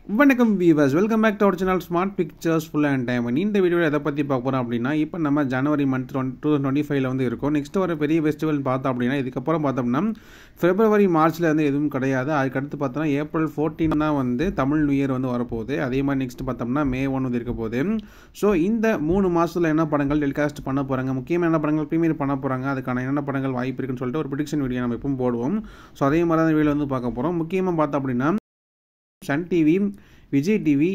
வணக்கம் viewers, welcome back to our channel Smart Pictures full and time. இந்த வீடியோவில் எதை பற்றி பார்க்க போகிறோம் அப்படின்னா, இப்போ நம்ம ஜனவரி மந்த் 2025 வந்து இருக்கோம். நெக்ஸ்ட் ஒரு பெரிய ஃபெஸ்டிவல் பார்த்தோம் அப்படின்னா, இதுக்கப்புறம் பார்த்தோம்னா பிப்ரவரி மார்ச்சில் வந்து எதுவும் கிடையாது. அதுக்கடுத்து பார்த்தோம்னா ஏப்ரல் 14 தான் வந்து தமிழ் நியூ இயர் வந்து வரப்போகுது. அதே மாதிரி நெக்ஸ்ட் பார்த்தோம்னா May 1 வந்து இருக்க போகுது. ஸோ இந்த 3 மாதத்தில் என்ன படங்கள் டெலிகாஸ்ட் பண்ண போகிறாங்க, முக்கியமாக என்ன படங்கள் ப்ரீமியர் பண்ண போகிறாங்க, அதுக்கான என்னென்ன படங்கள் வாய்ப்பு இருக்குன்னு சொல்லிட்டு ஒரு ப்ரிடிக்ஷன் வீடியோ நம்ம எப்பவும் போடுவோம். ஸோ அதே மாதிரி தான் வீடியோ வந்து பார்க்க போகிறோம். முக்கியமாக பார்த்தோம் அப்படின்னா சன் டிவி, விஜய் டிவி,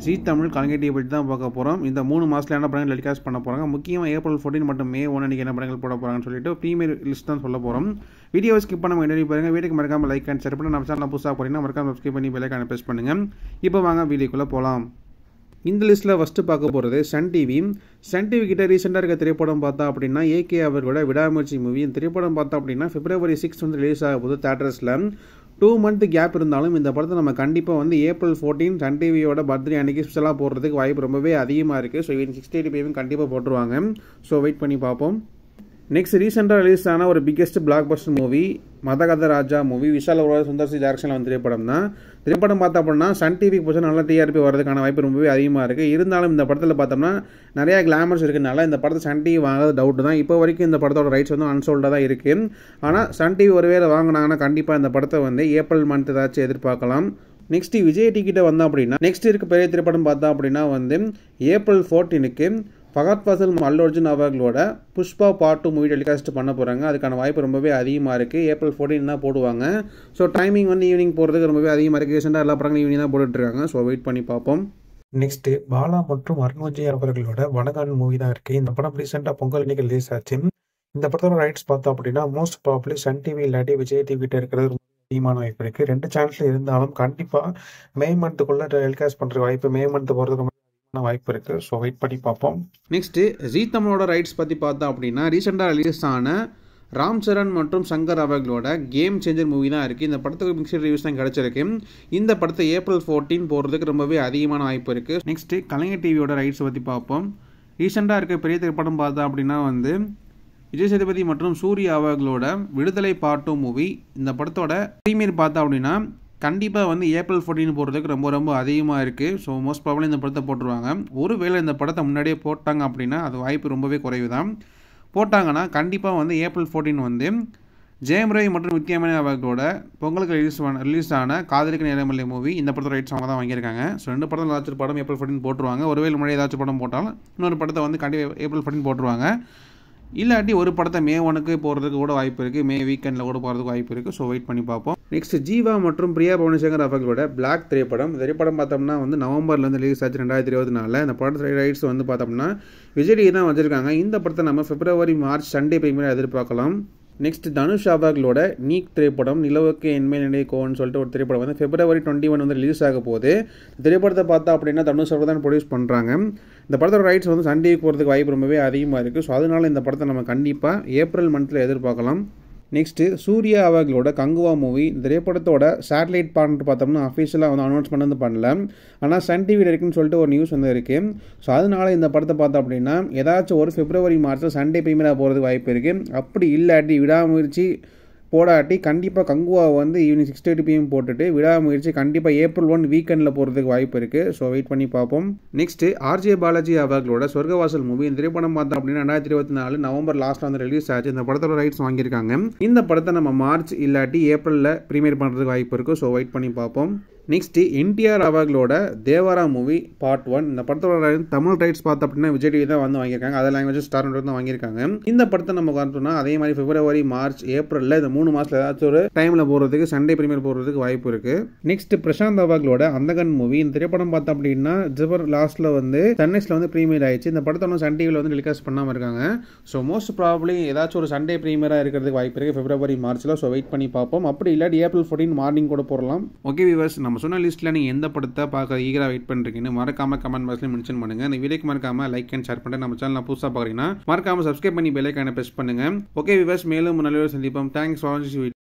ஜீ தமிழ், கலைஞர் டிவி பற்றி தான் பார்க்க போகிறோம். இந்த 3 மாதத்தில் என்ன படங்கள் டெலிகாஸ்ட் பண்ண போகிறாங்க, முக்கியமாக ஏப்ரல் 14 மற்றும் May 1 அன்றைக்கி என்ன படங்கள் போட போகிறாங்கன்னு சொல்லிட்டு ப்ரீமியர் லிஸ்ட் தான் சொல்ல போகிறோம். வீடியோவை ஸ்கிப் பண்ண என்ஜாய் பாருங்கள். வீட்டுக்கு மறக்காமல் லைக் அண்ட் ஷேர் பண்ணி நம்ம சேனல் புதுசாக போகிறீங்கன்னா மறக்காமல் சப்ஸ்கிரைப் பண்ணி பெல் ஐகானை ப்ரெஸ் பண்ணுங்கள். இப்போ வாங்க வீடியோக்குள்ளே போகலாம். இந்த லிஸ்ட்டில் ஃபஸ்ட்டு பார்க்க போகிறது சன் டிவி. சன் டிவி கிட்ட ரீசெண்டாக இருக்க திரைப்படம் பார்த்தா அப்படின்னா ஏகே அவர்களோட விடாமுயற்சி மூவி. இந்த திரைப்படம் பார்த்தா அப்படின்னா February 6 வந்து ரிலீஸ் ஆக போது தேட்டர்ஸில். 2 month கேப் இருந்தாலும் இந்த படத்தை நம்ம கண்டிப்பாக வந்து ஏப்ரல் 14 சன் டிவியோட பர்த்டே அன்றைக்கி ஸ்பெஷலாக போடுறதுக்கு வாய்ப்பு ரொம்பவே அதிகமாக இருக்குது. ஸோ 6:30 PM கண்டிப்பாக போட்டுருவாங்க. ஸோ வெயிட் பண்ணி பார்ப்போம். நெக்ஸ்ட் ரீசெண்டாக ரிலீஸ் ஆன ஒரு பிக்கெஸ்ட் பிளாக் பஸ்டர் மூவி மதகத ராஜா மூவி. விஷால் அரோரா, சுந்தர் சி டைரக்ஷனில் வந்து திரைப்படம் தான். திரைப்படம் பார்த்தா அப்படின்னா சன் டிவிக்கு போச்சு நல்லா டிஆர்பி வரதுக்கான வாய்ப்பு ரொம்பவே அதிகமாக இருக்குது. இருந்தாலும் இந்த படத்தில் பார்த்தோம்னா நிறையா கிளாமர்ஸ் இருக்கிறதுனால இந்த படத்தை சன் டிவி வாங்காத டவுட் தான். இப்போ வரைக்கும் இந்த படத்தோட ரைட்ஸ் வந்து அன்சோல்டாக தான் இருக்குது. ஆனால் சன் டிவி ஒருவேளை வாங்கினாங்கன்னா கண்டிப்பாக இந்த படத்தை வந்து ஏப்ரல் மந்த் ஏதாச்சும் எதிர்பார்க்கலாம். நெக்ஸ்ட் விஜய் டிக்கெட்டை வந்தோம் அப்படின்னா நெக்ஸ்ட் இருக்க பெரிய திரைப்படம் பார்த்தா அப்படின்னா வந்து ஏப்ரல் 14க்கு ஃபகத் ஃபாசில், அல்லு அர்ஜுன் அவர்களோட புஷ்பா பார்ட் 2 மூவி டெலிகாஸ்ட் பண்ண போகிறாங்க. அதுக்கான வாய்ப்பு ரொம்பவே அதிகமாக இருக்குது. ஏப்ரல் 14 தான் போடுவாங்க. ஸோ டைமிங் வந்து ஈவினிங் போகிறதுக்கு ரொம்பவே அதிகமாக இருக்குது. ரீசெண்டாக எல்லா படங்களும் ஈவினிங் தான் போட்டுட்ருக்காங்க. ஸோ வெயிட் பண்ணி பார்ப்போம். நெக்ஸ்ட்டு பாலா மற்றும் அருண் விஜய் அவர்களோட வடகான் மூவி தான் இருக்குது. இந்த படம் ரீசெண்டாக பொங்கல் அன்னைக்கு ரிலீஸ் ஆச்சு. இந்த படத்தோட ரைட்ஸ் பார்த்தோம் அப்படின்னா மோஸ்ட் ப்ராபப்ளி சன் டிவி இல்லாட்டி விஜய் டிவி கிட்ட இருக்கிறது ரொம்ப அதிகமான வாய்ப்பு இருக்குது. 2 சேனல்ஸில் இருந்தாலும் கண்டிப்பாக மே மந்த்துக்குள்ளே டெலிகாஸ்ட் பண்ணுற வாய்ப்பு, மே மந்த் போகிறதுக்கு ரொம்ப அதிகமான வாய்ப்பு இருக்குது. ஸோ வெயிட் பண்ணி பார்ப்போம். நெக்ஸ்ட்டு ஜீ தமிழோட ரைட்ஸ் பற்றி பார்த்தோம் அப்படின்னா ரீசெண்டாக ரிலீஸ் ஆன ராம் சரண் மற்றும் சங்கர் அவர்களோட கேம் சேஞ்சர் மூவி தான் இருக்குது. இந்த படத்துக்கு மிக்சட் ரிவ்யூஸ் தான் கிடச்சிருக்கு. இந்த படத்தை ஏப்ரல் 14 போடுறதுக்கு ரொம்பவே அதிகமான வாய்ப்பு இருக்குது. நெக்ஸ்ட்டு கலைஞர் டிவியோட ரைட்ஸ் பற்றி பார்ப்போம். ரீசெண்டாக இருக்க பெரிய திரைப்படம் பார்த்தா அப்படின்னா வந்து விஜய் சேதுபதி மற்றும் சூர்யா அவர்களோட விடுதலை பார்ட் 2 மூவி. இந்த படத்தோட ப்ரீமியர் பார்த்தா அப்படின்னா கண்டிப்பாக வந்து ஏப்ரல் 14 போடுறதுக்கு ரொம்ப அதிகமாக இருக்குது. ஸோ மோஸ்ட் ப்ராபப்ளி இந்த படத்தை போட்டுருவாங்க. ஒருவேளை இந்த படத்தை முன்னாடியே போட்டாங்க அப்படின்னா அது வாய்ப்பு ரொம்பவே குறைவு தான். போட்டாங்கன்னா கண்டிப்பாக வந்து ஏப்ரல் 14 வந்து ஜெயம் ரவி மற்றும் வித்யாமணி அவர்களோட பொங்கலுக்கு ரிலீஸ் ஆன காதலிக்கு நேரமில்லை மூவி. இந்த படத்தோட ரைட்ஸ் அவங்க தான் வாங்கியிருக்காங்க. ஸோ 2 படத்தில் ஏதாச்சும் படம் ஏப்ரல் 14 போட்டுருவாங்க. ஒருவேளை முன்னாடி ஏதாச்சும் படம் போட்டாலும் இன்னொரு படத்தை வந்து கண்டிப்பாக ஏப்ரல் 14 போட்டுருவாங்க. இல்லாட்டி ஒரு படத்தை May 1க்கு போகிறதுக்கு கூட வாய்ப்பு இருக்குது. மே வீக்கெண்டில் கூட போகிறதுக்கு வாய்ப்பு இருக்குது. ஸோ வெயிட் பண்ணி பார்ப்போம். நெக்ஸ்ட் ஜீவா மற்றும் பிரியா பவனிசங்கர் அவர்களோட பிளாக் திரைப்படம். பார்த்தோம்னா வந்து நவம்பரில் வந்து ரிலீஸ் ஆச்சு 2024. இந்த படத்தோட ரைட்ஸ் வந்து பார்த்தோம்னா விஜய் டிவி தான் வச்சுருக்காங்க. இந்த படத்தை நம்ம February மார்ச் சண்டே ப்ரீமியர் எதிர்பார்க்கலாம். நெக்ஸ்ட் தனுஷ் அவர்களோட நீக் திரைப்படம் நிலவுக்கு என்மேல் நினைக்கோன்னு சொல்லிட்டு ஒரு திரைப்படம் வந்து February 21 வந்து ரிலீஸ் ஆக போகுது. இந்த திரைப்படத்தை பார்த்தா அப்படின்னா தனுஷ் அவர்கள் தான் ப்ரொடியூஸ் பண்ணுறாங்க. இந்த படத்தோட ரைட்ஸ் வந்து சன் டிவிக்கு போகிறதுக்கு வாய்ப்பு ரொம்பவே அதிகமாக இருக்குது. ஸோ அதனால இந்த படத்தை நம்ம கண்டிப்பாக ஏப்ரல் மந்தில் எதிர்பார்க்கலாம். நெக்ஸ்ட்டு சூர்யா அவர்களோட கங்குவா மூவி. இந்த திரைப்படத்தோட சேட்டலைட் பார்ட்னர் பார்த்தோம்னா அஃபிஷியலாக வந்து அனௌன்ஸ்மெண்ட் வந்து பண்ணல. ஆனால் சன் டிவியில் இருக்குன்னு சொல்லிட்டு ஒரு நியூஸ் வந்து இருக்குது. ஸோ அதனால இந்த படத்தை பார்த்தோம் அப்படின்னா ஏதாச்சும் ஒரு February மார்ச்சில் சண்டே ப்ரீமியராக போகிறதுக்கு வாய்ப்பு இருக்குது. அப்படி இல்லாட்டி விடாமுயற்சி போடாட்டி கண்டிப்பாக கங்குவா வந்து ஈவினிங் 6:30 PM போட்டுட்டு விடாமுயற்சி கண்டிப்பாக ஏப்ரல் 1 வீக்கெண்டில் போகிறதுக்கு வாய்ப்பு இருக்குது. ஸோ வெயிட் பண்ணி பார்ப்போம். நெக்ஸ்ட்டு ஆர்ஜே பாலாஜி அவர்களோட சொர்க்கவாசல் மூவி. இந்த திரைப்படம் பார்த்தோம் அப்படின்னா 2024 நவம்பர் லாஸ்ட்டில் வந்து ரிலீஸ் ஆச்சு. இந்த படத்தோட ரைட்ஸ் வாங்கியிருக்காங்க. இந்த படத்தை நம்ம மார்ச் இல்லாட்டி ஏப்ரலில் ப்ரீமியர் பண்ணுறதுக்கு வாய்ப்பு இருக்குது. ஸோ வெயிட் பண்ணி பார்ப்போம். நெக்ஸ்ட்டு என்டிஆர் அவர்களோட தேவாரா மூவி பார்ட் 1. இந்த படத்தோட தமிழ் ரைட்ஸ் பார்த்தோம் அப்படின்னா விஜய் டிவி தான் வந்து வாங்கியிருக்காங்க. அதர் லாங்குவேஜ் ஸ்டார் தான் வாங்கியிருக்காங்க. இந்த படத்தை நம்ம பார்த்தோம்னா அதே மாதிரி February, மார்ச், ஏப்ரலில் இந்த 3 மாதத்தில் ஏதாச்சும் ஒரு டைமில் போகிறதுக்கு சண்டே ப்ரீமியர் போகிறதுக்கு வாய்ப்பு இருக்குது. நெக்ஸ்ட் பிரசாந்த் அவர்களோட அந்தகன் மூவி. இந்த திரைப்படம் பார்த்தோம் அப்படின்னா ஜிபர் லாஸ்ட்டில் வந்து சென்னைஸில் வந்து ப்ரீமியர் ஆயிடுச்சு. இந்த படத்தை சன் டிவியில் வந்து டெலிகாஸ்ட் பண்ணாமல் இருக்காங்க. ஸோ மோஸ்ட் ப்ராபப்ளி ஏதாச்சும் ஒரு சண்டே ப்ரீமியராக இருக்கிறதுக்கு வாய்ப்பு இருக்குது February, மார்ச்சில். ஸோ வெயிட் பண்ணி பார்ப்போம். அப்படி இல்லாட்டி ஏப்ரல் 14 மார்னிங் கூட போடலாம். ஓகே வியூவர்ஸ், நம்ம சொன்ன லிஸ்ட்டில் நீங்கள் எந்த படத்தை பார்க்க ஈகராக வெயிட் பண்ணுறீங்கன்னு மறக்காமல் கமெண்ட் பாக்ஸில் மென்ஷன் பண்ணுங்கள். இந்த வீடியோக்கு மறக்காமல் லைக் அண்ட் ஷேர் பண்ணிட்டு நம்ம சேனல் புதுசாக பார்க்குறீங்கன்னா மறக்காமல் சப்ஸ்கிரைப் பண்ணி பெல் ஐகானை ப்ரெஸ் பண்ணுங்கள். ஓகே வியூவர்ஸ், மேலும் நல்ல சந்திப்போம். தேங்க்ஸ் ஃபார் வாட்சிங்.